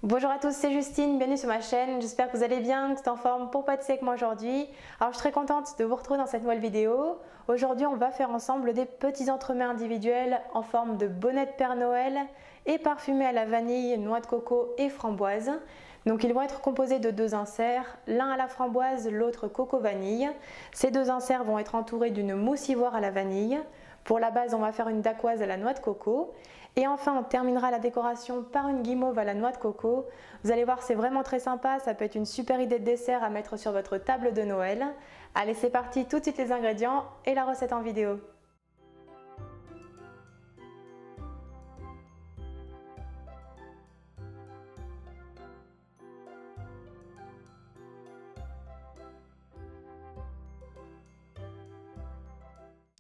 Bonjour à tous, c'est Justine, bienvenue sur ma chaîne, j'espère que vous allez bien, que vous êtes en forme pour pâtisser avec moi aujourd'hui. Alors je suis très contente de vous retrouver dans cette nouvelle vidéo. Aujourd'hui on va faire ensemble des petits entremets individuels en forme de bonnet de Père Noël et parfumés à la vanille, noix de coco et framboise. Donc ils vont être composés de deux inserts, l'un à la framboise, l'autre coco vanille. Ces deux inserts vont être entourés d'une mousse ivoire à la vanille. Pour la base on va faire une dacquoise à la noix de coco. Et enfin, on terminera la décoration par une guimauve à la noix de coco. Vous allez voir, c'est vraiment très sympa, ça peut être une super idée de dessert à mettre sur votre table de Noël. Allez, c'est parti, tout de suite les ingrédients et la recette en vidéo.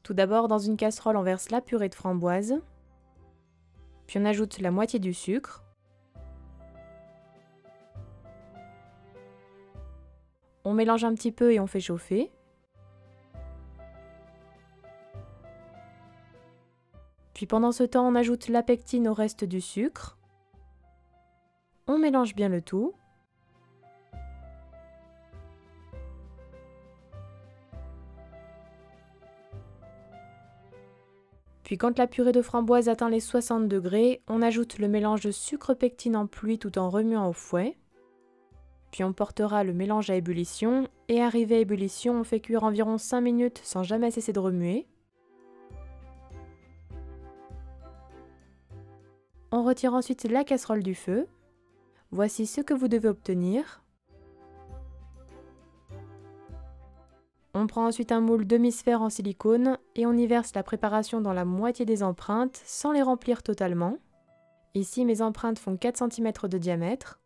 Tout d'abord, dans une casserole, on verse la purée de framboise. Puis on ajoute la moitié du sucre. On mélange un petit peu et on fait chauffer. Puis pendant ce temps, on ajoute la pectine au reste du sucre. On mélange bien le tout. Puis quand la purée de framboise atteint les 60 degrés, on ajoute le mélange de sucre-pectine en pluie tout en remuant au fouet. Puis on portera le mélange à ébullition et arrivé à ébullition, on fait cuire environ 5 minutes sans jamais cesser de remuer. On retire ensuite la casserole du feu. Voici ce que vous devez obtenir. On prend ensuite un moule demi-sphère en silicone et on y verse la préparation dans la moitié des empreintes sans les remplir totalement. Ici, mes empreintes font 4 cm de diamètre.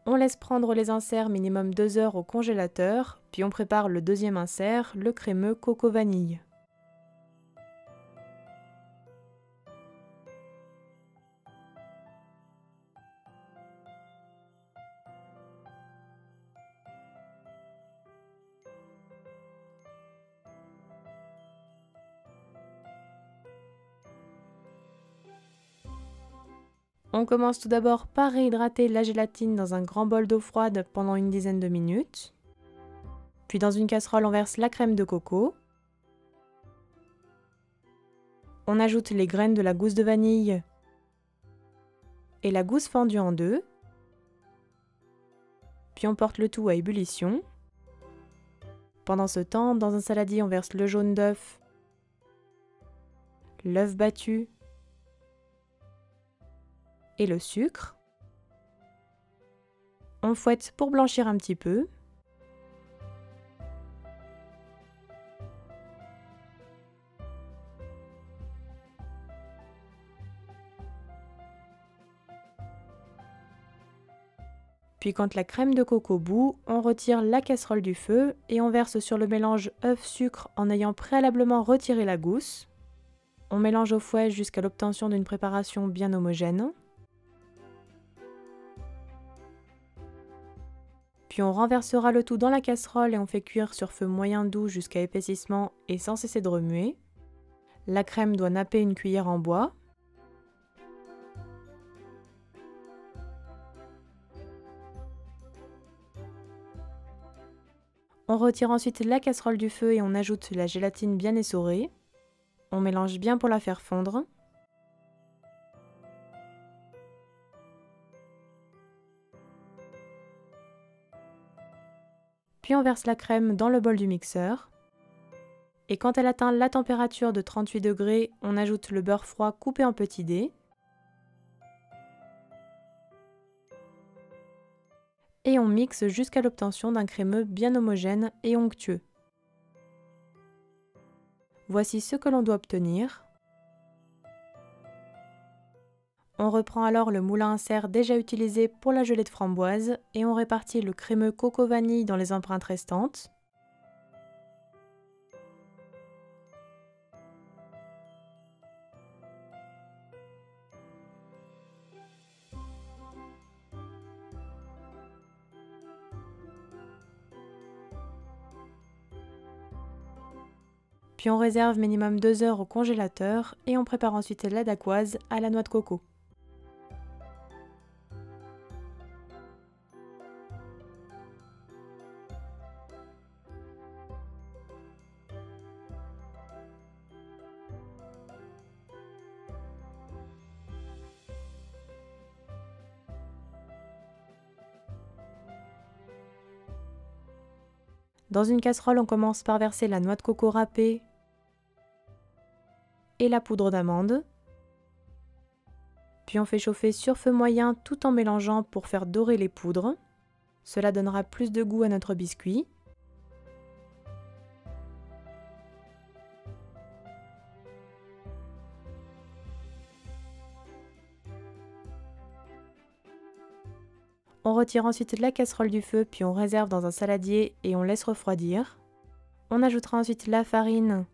On laisse prendre les inserts minimum 2 heures au congélateur, puis on prépare le deuxième insert, le crémeux coco vanille. On commence tout d'abord par réhydrater la gélatine dans un grand bol d'eau froide pendant une dizaine de minutes. Puis dans une casserole, on verse la crème de coco. On ajoute les graines de la gousse de vanille et la gousse fendue en deux. Puis on porte le tout à ébullition. Pendant ce temps, dans un saladier, on verse le jaune d'œuf, l'œuf battu et le sucre. On fouette pour blanchir un petit peu. Puis quand la crème de coco bout, on retire la casserole du feu et on verse sur le mélange œuf-sucre en ayant préalablement retiré la gousse. On mélange au fouet jusqu'à l'obtention d'une préparation bien homogène. Puis on renversera le tout dans la casserole et on fait cuire sur feu moyen doux jusqu'à épaississement et sans cesser de remuer. La crème doit napper une cuillère en bois. On retire ensuite la casserole du feu et on ajoute la gélatine bien essorée. On mélange bien pour la faire fondre. Puis on verse la crème dans le bol du mixeur. Et quand elle atteint la température de 38 degrés, on ajoute le beurre froid coupé en petits dés. Et on mixe jusqu'à l'obtention d'un crémeux bien homogène et onctueux. Voici ce que l'on doit obtenir. On reprend alors le moule à insert déjà utilisé pour la gelée de framboise et on répartit le crémeux coco vanille dans les empreintes restantes. Puis on réserve minimum 2 heures au congélateur et on prépare ensuite la dacquoise à la noix de coco. Dans une casserole, on commence par verser la noix de coco râpée et la poudre d'amande. Puis on fait chauffer sur feu moyen tout en mélangeant pour faire dorer les poudres. Cela donnera plus de goût à notre biscuit. On retire ensuite la casserole du feu, puis on réserve dans un saladier et on laisse refroidir. On ajoutera ensuite la farine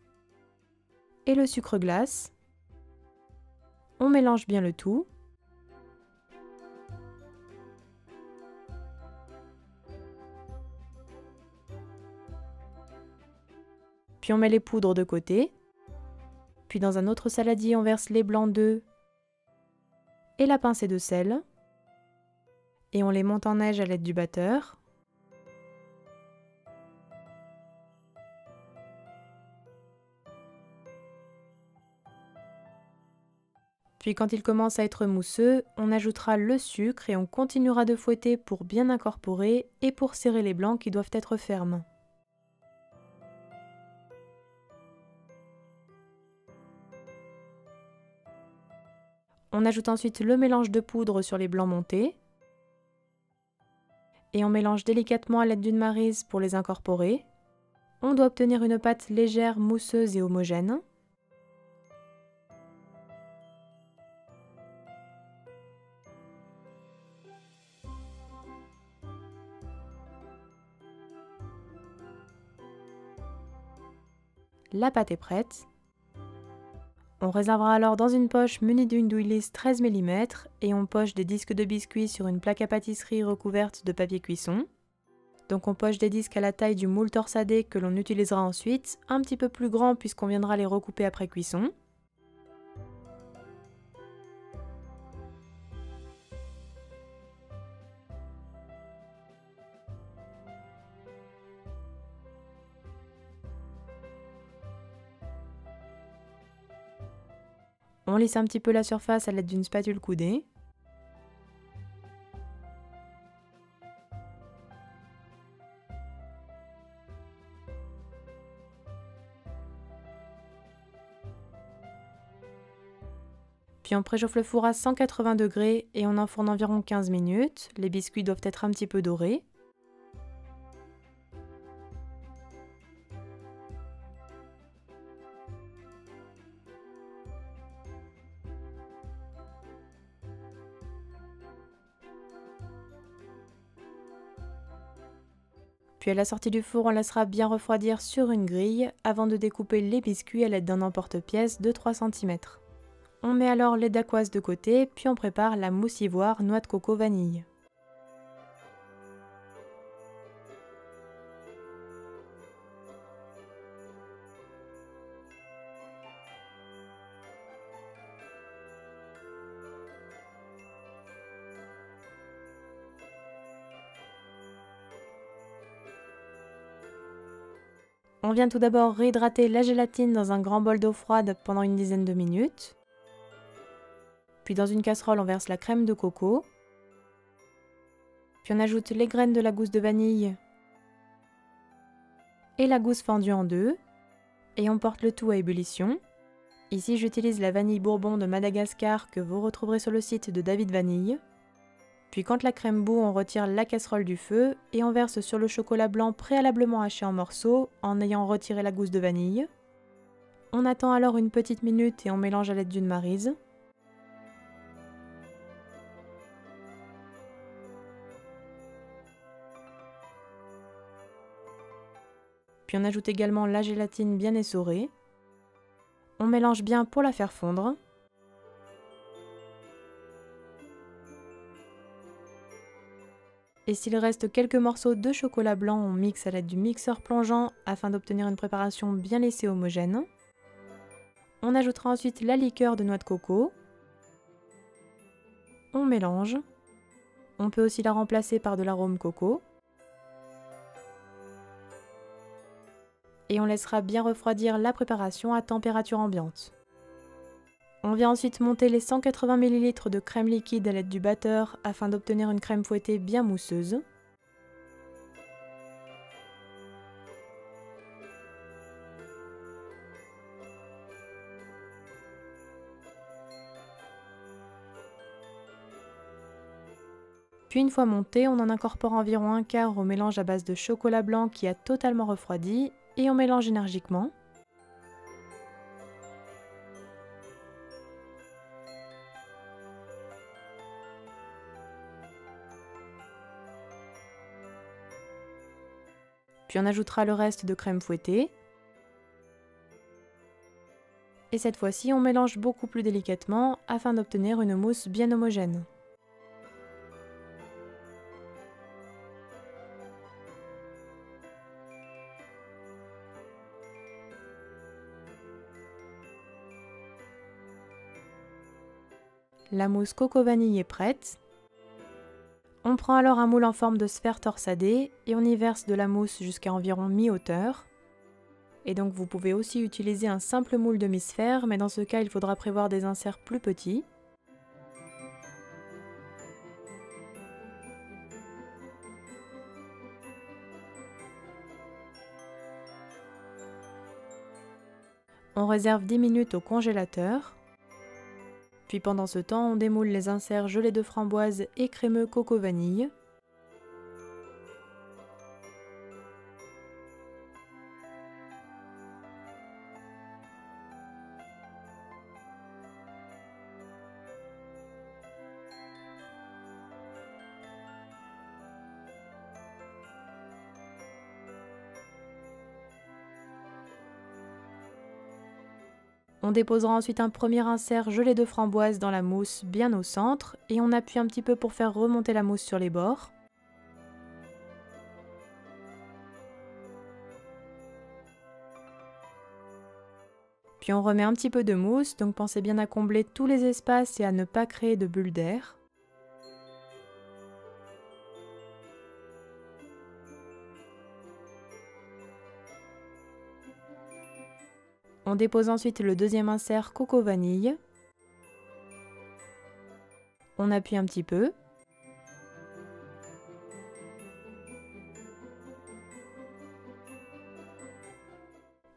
et le sucre glace. On mélange bien le tout. Puis on met les poudres de côté. Puis dans un autre saladier, on verse les blancs d'œufs et la pincée de sel. Et on les monte en neige à l'aide du batteur. Puis quand il commence à être mousseux, on ajoutera le sucre et on continuera de fouetter pour bien incorporer et pour serrer les blancs qui doivent être fermes. On ajoute ensuite le mélange de poudre sur les blancs montés. Et on mélange délicatement à l'aide d'une maryse pour les incorporer. On doit obtenir une pâte légère, mousseuse et homogène. La pâte est prête. On réservera alors dans une poche munie d'une douille lisse 13 mm et on poche des disques de biscuits sur une plaque à pâtisserie recouverte de papier cuisson. Donc on poche des disques à la taille du moule torsadé que l'on utilisera ensuite, un petit peu plus grand puisqu'on viendra les recouper après cuisson. On lisse un petit peu la surface à l'aide d'une spatule coudée. Puis on préchauffe le four à 180 degrés et on enfourne environ 15 minutes. Les biscuits doivent être un petit peu dorés. Puis à la sortie du four, on laissera bien refroidir sur une grille avant de découper les biscuits à l'aide d'un emporte-pièce de 3 cm. On met alors les dacquoises de côté, puis on prépare la mousse ivoire noix de coco vanille. On vient tout d'abord réhydrater la gélatine dans un grand bol d'eau froide pendant une dizaine de minutes. Puis dans une casserole, on verse la crème de coco. Puis on ajoute les graines de la gousse de vanille et la gousse fendue en deux. Et on porte le tout à ébullition. Ici, j'utilise la vanille bourbon de Madagascar que vous retrouverez sur le site de David Vanille. Puis quand la crème bout, on retire la casserole du feu et on verse sur le chocolat blanc préalablement haché en morceaux en ayant retiré la gousse de vanille. On attend alors une petite minute et on mélange à l'aide d'une maryse. Puis on ajoute également la gélatine bien essorée. On mélange bien pour la faire fondre. Et s'il reste quelques morceaux de chocolat blanc, on mixe à l'aide du mixeur plongeant afin d'obtenir une préparation bien lisse et homogène. On ajoutera ensuite la liqueur de noix de coco. On mélange. On peut aussi la remplacer par de l'arôme coco. Et on laissera bien refroidir la préparation à température ambiante. On vient ensuite monter les 180 ml de crème liquide à l'aide du batteur afin d'obtenir une crème fouettée bien mousseuse. Puis une fois monté, on en incorpore environ un quart au mélange à base de chocolat blanc qui a totalement refroidi et on mélange énergiquement. Puis on ajoutera le reste de crème fouettée. Et cette fois-ci, on mélange beaucoup plus délicatement afin d'obtenir une mousse bien homogène. La mousse coco vanille est prête. On prend alors un moule en forme de sphère torsadée et on y verse de la mousse jusqu'à environ mi-hauteur. Et donc vous pouvez aussi utiliser un simple moule demi-sphère, mais dans ce cas il faudra prévoir des inserts plus petits. On réserve 10 minutes au congélateur. Puis pendant ce temps, on démoule les inserts gelés de framboise et crémeux coco vanille. On déposera ensuite un premier insert gelé de framboise dans la mousse bien au centre et on appuie un petit peu pour faire remonter la mousse sur les bords. Puis on remet un petit peu de mousse, donc pensez bien à combler tous les espaces et à ne pas créer de bulles d'air. On dépose ensuite le deuxième insert coco vanille. On appuie un petit peu.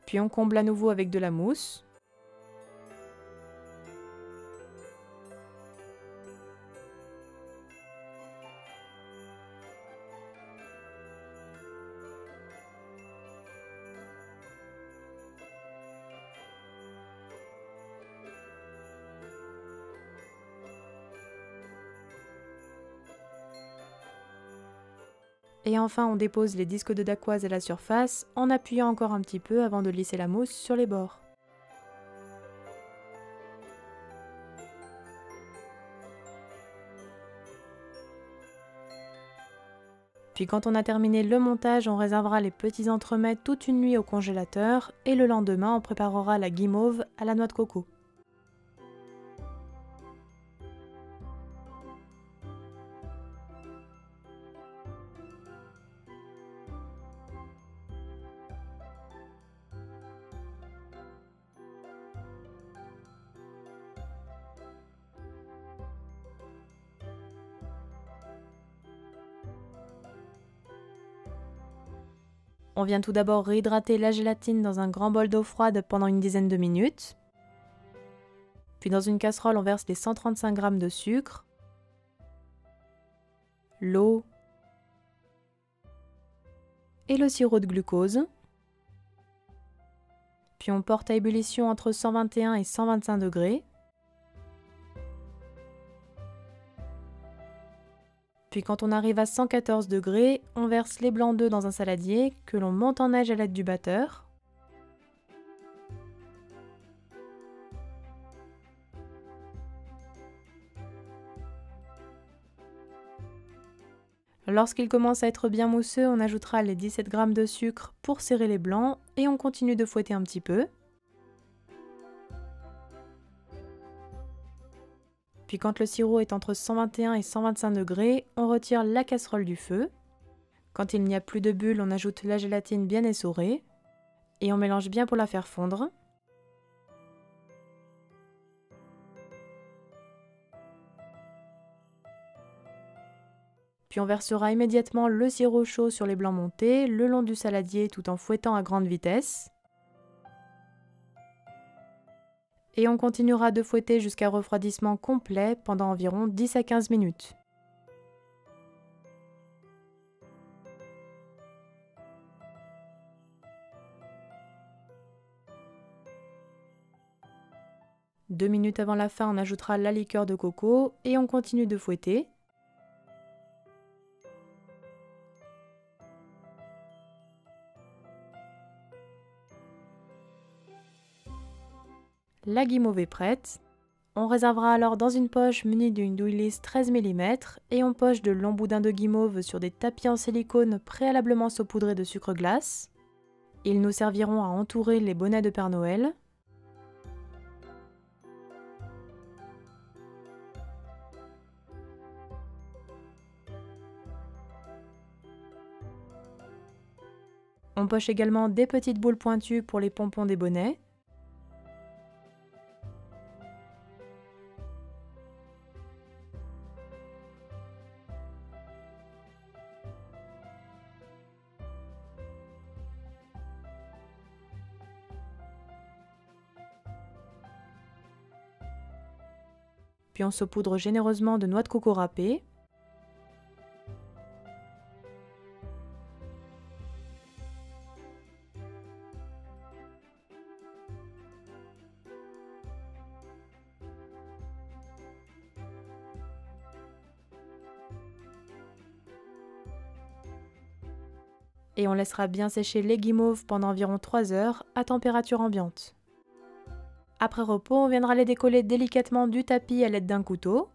Puis on comble à nouveau avec de la mousse. Et enfin, on dépose les disques de dacquoise à la surface en appuyant encore un petit peu avant de lisser la mousse sur les bords. Puis quand on a terminé le montage, on réservera les petits entremets toute une nuit au congélateur et le lendemain, on préparera la guimauve à la noix de coco. On vient tout d'abord réhydrater la gélatine dans un grand bol d'eau froide pendant une dizaine de minutes. Puis dans une casserole, on verse les 135 g de sucre, l'eau et le sirop de glucose. Puis on porte à ébullition entre 121 et 125 degrés. Puis quand on arrive à 114 degrés, on verse les blancs d'œufs dans un saladier que l'on monte en neige à l'aide du batteur. Lorsqu'il commence à être bien mousseux, on ajoutera les 17 g de sucre pour serrer les blancs et on continue de fouetter un petit peu. Puis quand le sirop est entre 121 et 125 degrés, on retire la casserole du feu. Quand il n'y a plus de bulles, on ajoute la gélatine bien essorée et on mélange bien pour la faire fondre. Puis on versera immédiatement le sirop chaud sur les blancs montés le long du saladier tout en fouettant à grande vitesse. Et on continuera de fouetter jusqu'à refroidissement complet pendant environ 10 à 15 minutes. Deux minutes avant la fin, on ajoutera la liqueur de coco et on continue de fouetter. La guimauve est prête. On réservera alors dans une poche munie d'une douille lisse 13 mm et on poche de longs boudins de guimauve sur des tapis en silicone préalablement saupoudrés de sucre glace. Ils nous serviront à entourer les bonnets de Père Noël. On poche également des petites boules pointues pour les pompons des bonnets. Puis on saupoudre généreusement de noix de coco râpées. Et on laissera bien sécher les guimauves pendant environ 3 heures à température ambiante. Après repos, on viendra les décoller délicatement du tapis à l'aide d'un couteau.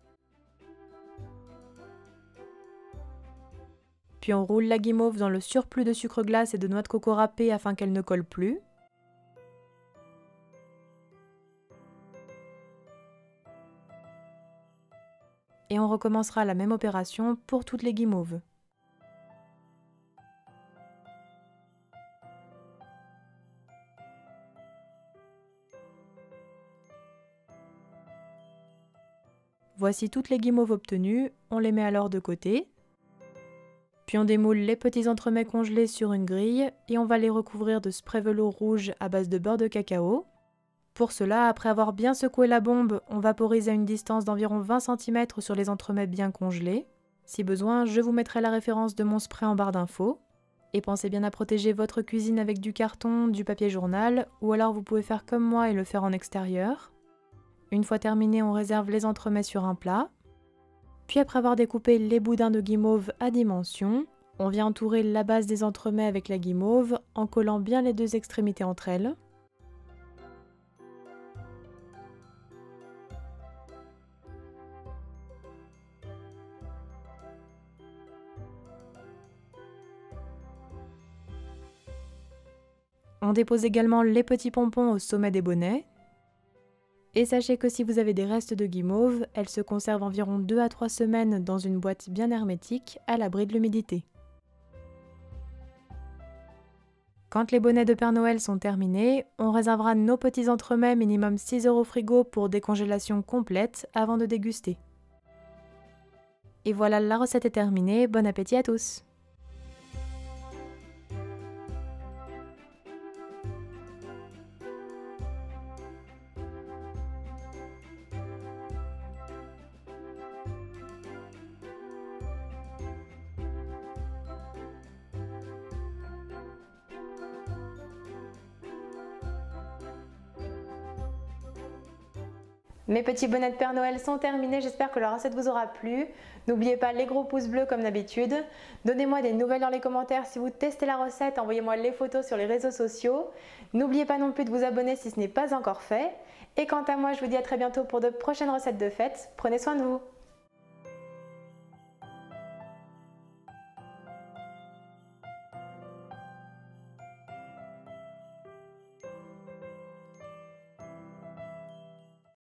Puis on roule la guimauve dans le surplus de sucre glace et de noix de coco râpée afin qu'elle ne colle plus. Et on recommencera la même opération pour toutes les guimauves. Voici toutes les guimauves obtenues, on les met alors de côté. Puis on démoule les petits entremets congelés sur une grille et on va les recouvrir de spray velours rouge à base de beurre de cacao. Pour cela, après avoir bien secoué la bombe, on vaporise à une distance d'environ 20 cm sur les entremets bien congelés. Si besoin, je vous mettrai la référence de mon spray en barre d'infos. Et pensez bien à protéger votre cuisine avec du carton, du papier journal, ou alors vous pouvez faire comme moi et le faire en extérieur. Une fois terminé, on réserve les entremets sur un plat. Puis après avoir découpé les boudins de guimauve à dimension, on vient entourer la base des entremets avec la guimauve en collant bien les deux extrémités entre elles. On dépose également les petits pompons au sommet des bonnets. Et sachez que si vous avez des restes de guimauve, elles se conservent environ 2 à 3 semaines dans une boîte bien hermétique à l'abri de l'humidité. Quand les bonnets de Père Noël sont terminés, on réservera nos petits entremets minimum 6 heures au frigo pour décongélation complète avant de déguster. Et voilà, la recette est terminée, bon appétit à tous! Mes petits bonnets de Père Noël sont terminés, j'espère que la recette vous aura plu. N'oubliez pas les gros pouces bleus comme d'habitude. Donnez-moi des nouvelles dans les commentaires si vous testez la recette, envoyez-moi les photos sur les réseaux sociaux. N'oubliez pas non plus de vous abonner si ce n'est pas encore fait. Et quant à moi, je vous dis à très bientôt pour de prochaines recettes de fêtes. Prenez soin de vous.